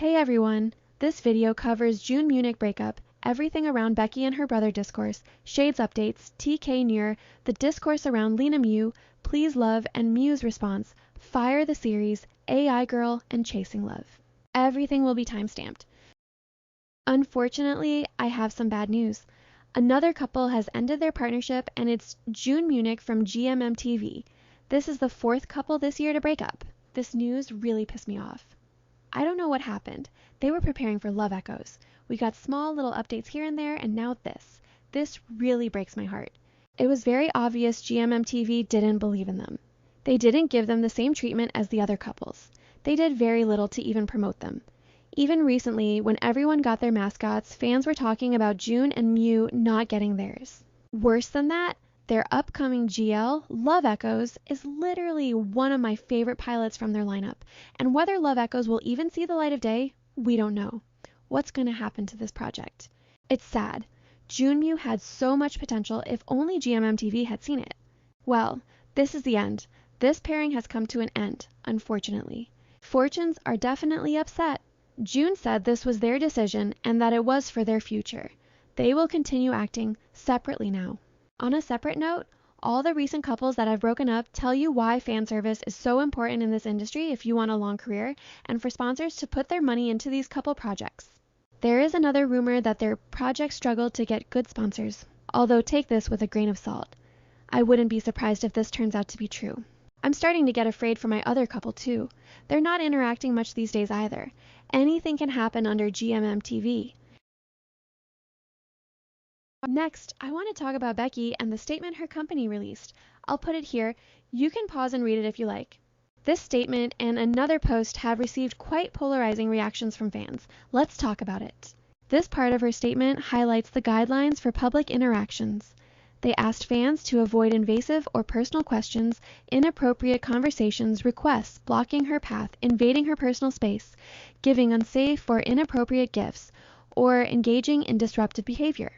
Hey everyone! This video covers JuneMewnich breakup, everything around Becky and her brother discourse, shades updates, TKNUR, the discourse around Lenamiu Pls love and Mew's response, Fire the series, AI girl, and chasing love. Everything will be timestamped. Unfortunately, I have some bad news. Another couple has ended their partnership, and it's JuneMewnich from GMMTV. This is the fourth couple this year to break up. This news really pissed me off. I don't know what happened. They were preparing for Love Echoes. We got small little updates here and there, and now this. This really breaks my heart. It was very obvious GMMTV didn't believe in them. They didn't give them the same treatment as the other couples. They did very little to even promote them. Even recently, when everyone got their mascots, fans were talking about June and Mew not getting theirs. Worse than that, their upcoming GL, Love Echoes, is literally one of my favorite pilots from their lineup, and whether Love Echoes will even see the light of day, we don't know. What's going to happen to this project? It's sad. JuneMew had so much potential if only GMMTV had seen it. Well, this is the end. This pairing has come to an end, unfortunately. Fortunes are definitely upset. June said this was their decision and that it was for their future. They will continue acting separately now. On a separate note, all the recent couples that have broken up tell you why fan service is so important in this industry if you want a long career, and for sponsors to put their money into these couple projects. There is another rumor that their projects struggled to get good sponsors, although take this with a grain of salt. I wouldn't be surprised if this turns out to be true. I'm starting to get afraid for my other couple too. They're not interacting much these days either. Anything can happen under GMMTV. Next, I want to talk about Becky and the statement her company released. I'll put it here. You can pause and read it if you like. This statement and another post have received quite polarizing reactions from fans. Let's talk about it. This part of her statement highlights the guidelines for public interactions. They asked fans to avoid invasive or personal questions, inappropriate conversations, requests, blocking her path, invading her personal space, giving unsafe or inappropriate gifts, or engaging in disruptive behavior.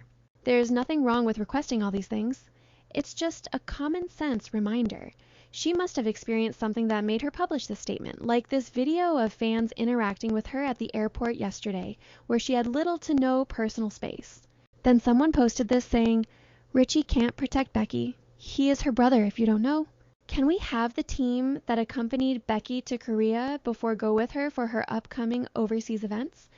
There's nothing wrong with requesting all these things. It's just a common sense reminder. She must have experienced something that made her publish this statement, like this video of fans interacting with her at the airport yesterday, where she had little to no personal space. Then someone posted this saying, "Richie can't protect Becky. He is her brother if you don't know." Can we have the team that accompanied Becky to Korea before go with her for her upcoming overseas events?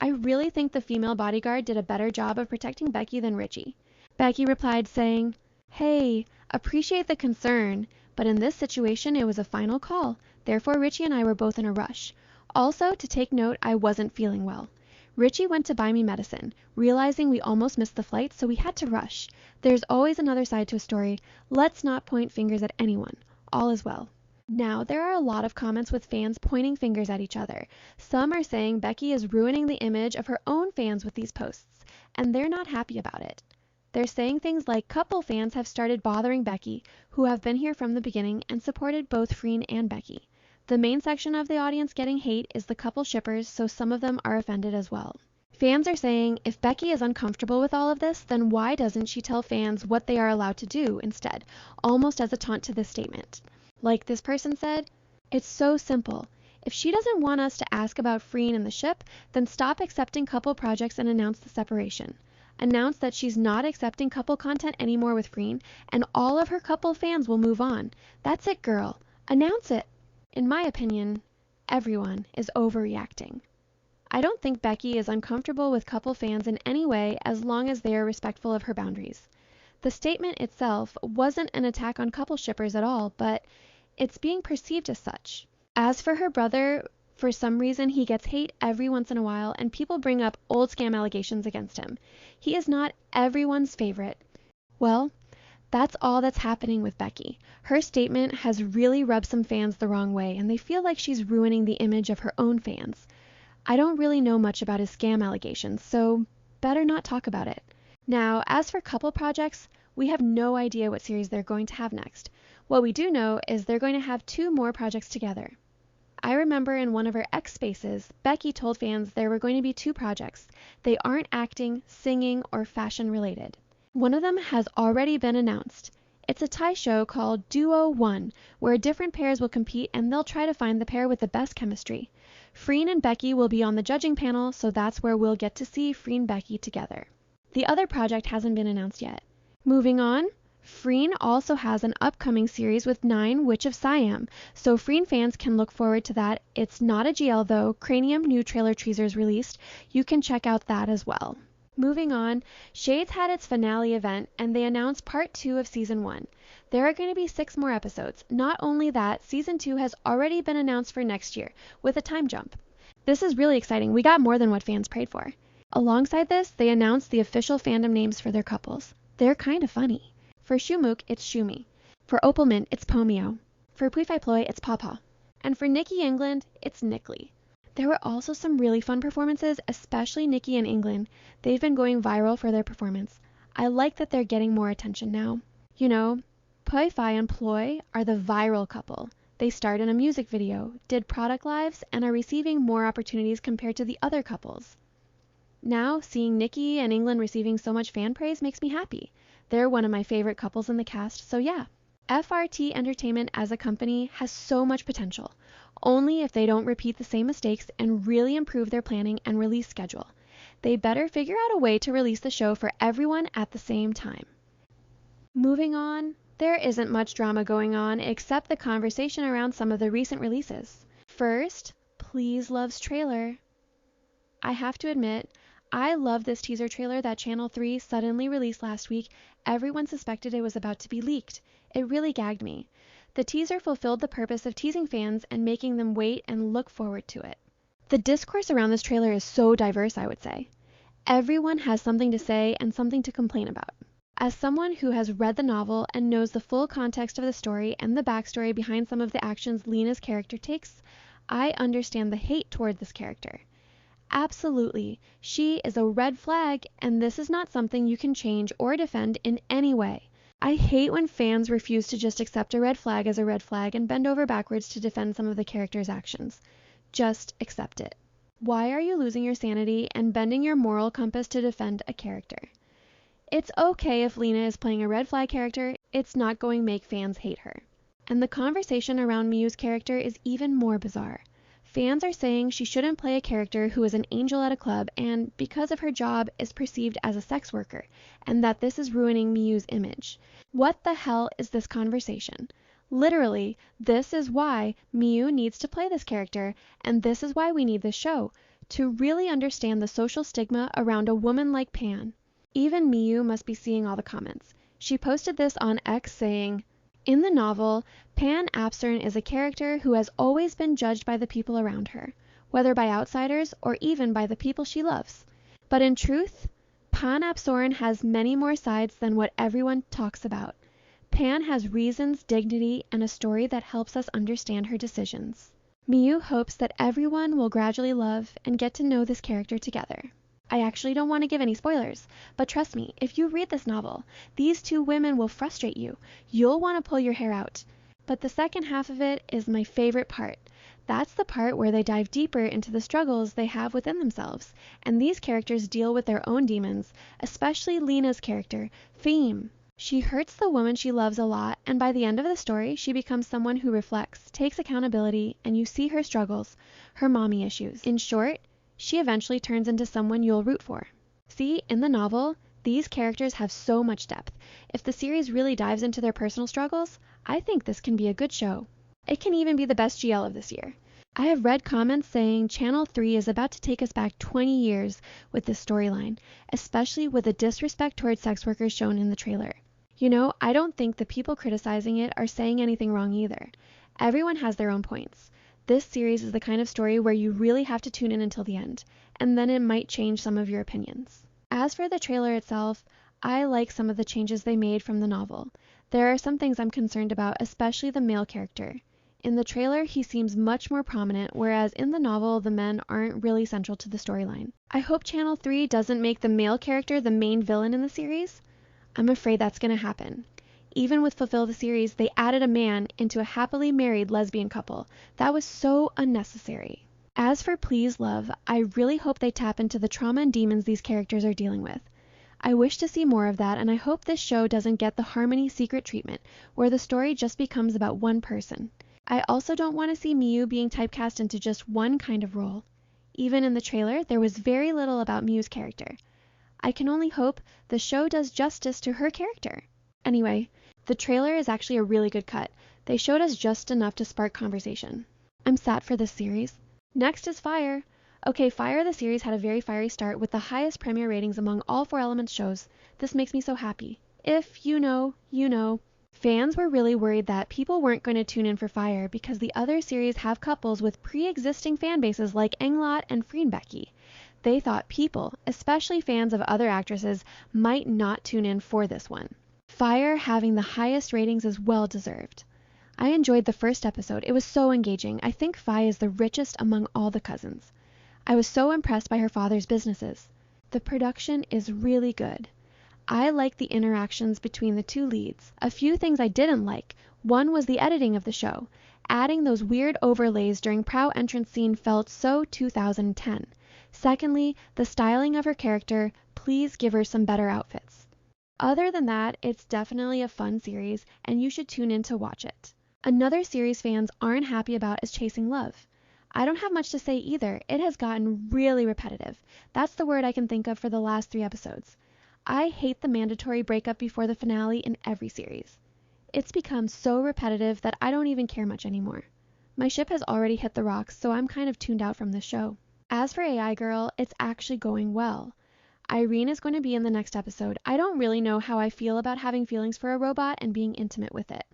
I really think the female bodyguard did a better job of protecting Becky than Richie. Becky replied saying, "Hey, appreciate the concern, but in this situation it was a final call. Therefore Richie and I were both in a rush. Also, to take note, I wasn't feeling well. Richie went to buy me medicine, realizing we almost missed the flight, so we had to rush. There's always another side to a story. Let's not point fingers at anyone. All is well." Now, there are a lot of comments with fans pointing fingers at each other. Some are saying Becky is ruining the image of her own fans with these posts, and they're not happy about it. They're saying things like couple fans have started bothering Becky, who have been here from the beginning and supported both Freen and Becky. The main section of the audience getting hate is the couple shippers, so some of them are offended as well. Fans are saying if Becky is uncomfortable with all of this, then why doesn't she tell fans what they are allowed to do instead, almost as a taunt to this statement. Like this person said, "It's so simple. If she doesn't want us to ask about Freen and the ship, then stop accepting couple projects and announce the separation. Announce that she's not accepting couple content anymore with Freen, and all of her couple fans will move on. That's it, girl. Announce it." In my opinion, everyone is overreacting. I don't think Becky is uncomfortable with couple fans in any way as long as they are respectful of her boundaries. The statement itself wasn't an attack on couple shippers at all, but it's being perceived as such. As for her brother, for some reason he gets hate every once in a while and people bring up old scam allegations against him. He is not everyone's favorite. Well, that's all that's happening with Becky. Her statement has really rubbed some fans the wrong way and they feel like she's ruining the image of her own fans. I don't really know much about his scam allegations, so better not talk about it. Now, as for couple projects, we have no idea what series they're going to have next. What we do know is they're going to have 2 more projects together. I remember in one of her X Spaces, Becky told fans there were going to be 2 projects. They aren't acting, singing, or fashion related. One of them has already been announced. It's a Thai show called Duo 1, where different pairs will compete and they'll try to find the pair with the best chemistry. Freen and Becky will be on the judging panel, so that's where we'll get to see FreenBecky together. The other project hasn't been announced yet. Moving on, Freen also has an upcoming series with 9 Witch of Siam, so Freen fans can look forward to that. It's not a GL though. Cranium new trailer teasers released. You can check out that as well. Moving on, Shades had its finale event and they announced part 2 of season 1. There are going to be 6 more episodes. Not only that, season 2 has already been announced for next year with a time jump. This is really exciting. We got more than what fans prayed for. Alongside this, they announced the official fandom names for their couples. They're kind of funny. For Shumuk, it's Shumi. For Opalmint, it's Pomeo. For Pui Ploy, it's Pawpaw. And for Nikki England, it's Nickly. There were also some really fun performances, especially Nikki and England. They've been going viral for their performance. I like that they're getting more attention now. You know, Pui and Ploy are the viral couple. They starred in a music video, did product lives, and are receiving more opportunities compared to the other couples. Now, seeing Nikki and England receiving so much fan praise makes me happy. They're one of my favorite couples in the cast, so yeah. FRT Entertainment as a company has so much potential, only if they don't repeat the same mistakes and really improve their planning and release schedule. They better figure out a way to release the show for everyone at the same time. Moving on, there isn't much drama going on except the conversation around some of the recent releases. First, Please Love's trailer. I have to admit, I love this teaser trailer that Channel 3 suddenly released last week. Everyone suspected it was about to be leaked. It really gagged me. The teaser fulfilled the purpose of teasing fans and making them wait and look forward to it. The discourse around this trailer is so diverse, I would say. Everyone has something to say and something to complain about. As someone who has read the novel and knows the full context of the story and the backstory behind some of the actions Lena's character takes, I understand the hate toward this character. Absolutely, she is a red flag, and this is not something you can change or defend in any way. I hate when fans refuse to just accept a red flag as a red flag and bend over backwards to defend some of the character's actions. Just accept it. Why are you losing your sanity and bending your moral compass to defend a character? It's okay if Lena is playing a red flag character, it's not going to make fans hate her. And the conversation around Miu's character is even more bizarre. Fans are saying she shouldn't play a character who is an angel at a club and, because of her job, is perceived as a sex worker, and that this is ruining Miu's image. What the hell is this conversation? Literally, this is why Miu needs to play this character, and this is why we need this show, to really understand the social stigma around a woman like Pan. Even Miu must be seeing all the comments. She posted this on X saying, "In the novel, Pan Apsern is a character who has always been judged by the people around her, whether by outsiders or even by the people she loves. But in truth, Pan Apsern has many more sides than what everyone talks about. Pan has reasons, dignity, and a story that helps us understand her decisions." Miu hopes that everyone will gradually love and get to know this character together. I actually don't want to give any spoilers, but trust me, if you read this novel, these two women will frustrate you. You'll want to pull your hair out. But the second half of it is my favorite part. That's the part where they dive deeper into the struggles they have within themselves, and these characters deal with their own demons, especially Lena's character, Theme. She hurts the woman she loves a lot, and by the end of the story, she becomes someone who reflects, takes accountability, and you see her struggles, her mommy issues. In short, she eventually turns into someone you'll root for. See, in the novel, these characters have so much depth. If the series really dives into their personal struggles, I think this can be a good show. It can even be the best GL of this year. I have read comments saying Channel 3 is about to take us back 20 years with this storyline, especially with the disrespect towards sex workers shown in the trailer. You know, I don't think the people criticizing it are saying anything wrong either. Everyone has their own points. This series is the kind of story where you really have to tune in until the end, and then it might change some of your opinions. As for the trailer itself, I like some of the changes they made from the novel. There are some things I'm concerned about, especially the male character. In the trailer, he seems much more prominent, whereas in the novel, the men aren't really central to the storyline. I hope Channel 3 doesn't make the male character the main villain in the series. I'm afraid that's going to happen. Even with Fulfill the series, they added a man into a happily married lesbian couple. That was so unnecessary. As for Please Love, I really hope they tap into the trauma and demons these characters are dealing with. I wish to see more of that, and I hope this show doesn't get the Harmony secret treatment, where the story just becomes about one person. I also don't want to see Miu being typecast into just one kind of role. Even in the trailer, there was very little about Miu's character. I can only hope the show does justice to her character. Anyway, the trailer is actually a really good cut. They showed us just enough to spark conversation. I'm sad for this series. Next is Fire. Okay, Fire the series had a very fiery start with the highest premiere ratings among all 4 Elements shows. This makes me so happy. If you know, you know. Fans were really worried that people weren't going to tune in for Fire because the other series have couples with pre-existing fan bases like Englot and FreenBecky. They thought people, especially fans of other actresses, might not tune in for this one. Fire having the highest ratings is well deserved. I enjoyed the first episode. It was so engaging. I think Fi is the richest among all the cousins. I was so impressed by her father's businesses. The production is really good. I like the interactions between the 2 leads. A few things I didn't like. One was the editing of the show. Adding those weird overlays during Prow entrance scene felt so 2010. Secondly, the styling of her character. Please give her some better outfits. Other than that, it's definitely a fun series, and you should tune in to watch it. Another series fans aren't happy about is Chasing Love. I don't have much to say either. It has gotten really repetitive. That's the word I can think of for the last 3 episodes. I hate the mandatory breakup before the finale in every series. It's become so repetitive that I don't even care much anymore. My ship has already hit the rocks, so I'm kind of tuned out from this show. As for AI Girl, it's actually going well. Irene is going to be in the next episode. I don't really know how I feel about having feelings for a robot and being intimate with it.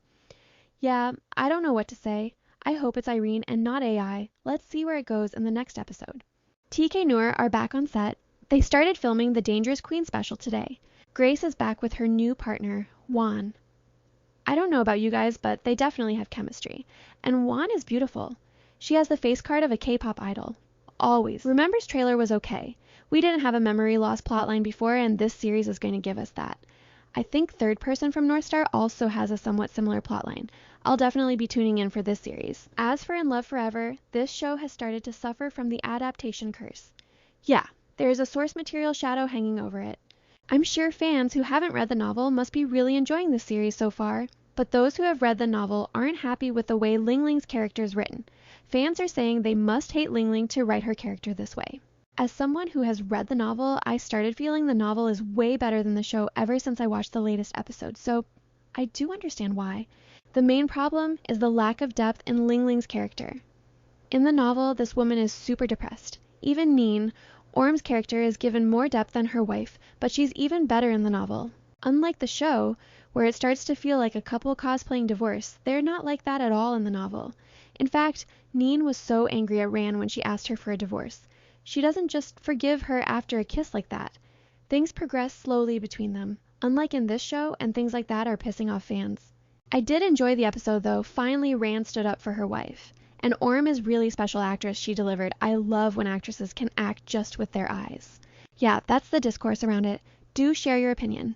Yeah, I don't know what to say. I hope it's Irene and not AI. Let's see where it goes in the next episode. TKNUR are back on set. They started filming the Dangerous Queen special today. Grace is back with her new partner, Juan. I don't know about you guys, but they definitely have chemistry. And Juan is beautiful. She has the face card of a K-pop idol. Always. Remember's trailer was okay. We didn't have a memory loss plotline before, and this series is going to give us that. I think Third Person from North Star also has a somewhat similar plotline. I'll definitely be tuning in for this series. As for In Love Forever, this show has started to suffer from the adaptation curse. Yeah, there is a source material shadow hanging over it. I'm sure fans who haven't read the novel must be really enjoying this series so far, but those who have read the novel aren't happy with the way Ling Ling's character is written. Fans are saying they must hate Ling Ling to write her character this way. As someone who has read the novel, I started feeling the novel is way better than the show ever since I watched the latest episode, so I do understand why. The main problem is the lack of depth in Ling Ling's character. In the novel, this woman is super depressed. Even Neen, Orm's character, is given more depth than her wife, but she's even better in the novel. Unlike the show, where it starts to feel like a couple cosplaying divorce, they're not like that at all in the novel. In fact, Neen was so angry at Ran when she asked her for a divorce. She doesn't just forgive her after a kiss like that. Things progress slowly between them, unlike in this show, and things like that are pissing off fans. I did enjoy the episode though. Finally Ran stood up for her wife. And Orm is really special actress she delivered. I love when actresses can act just with their eyes. Yeah, that's the discourse around it. Do share your opinion.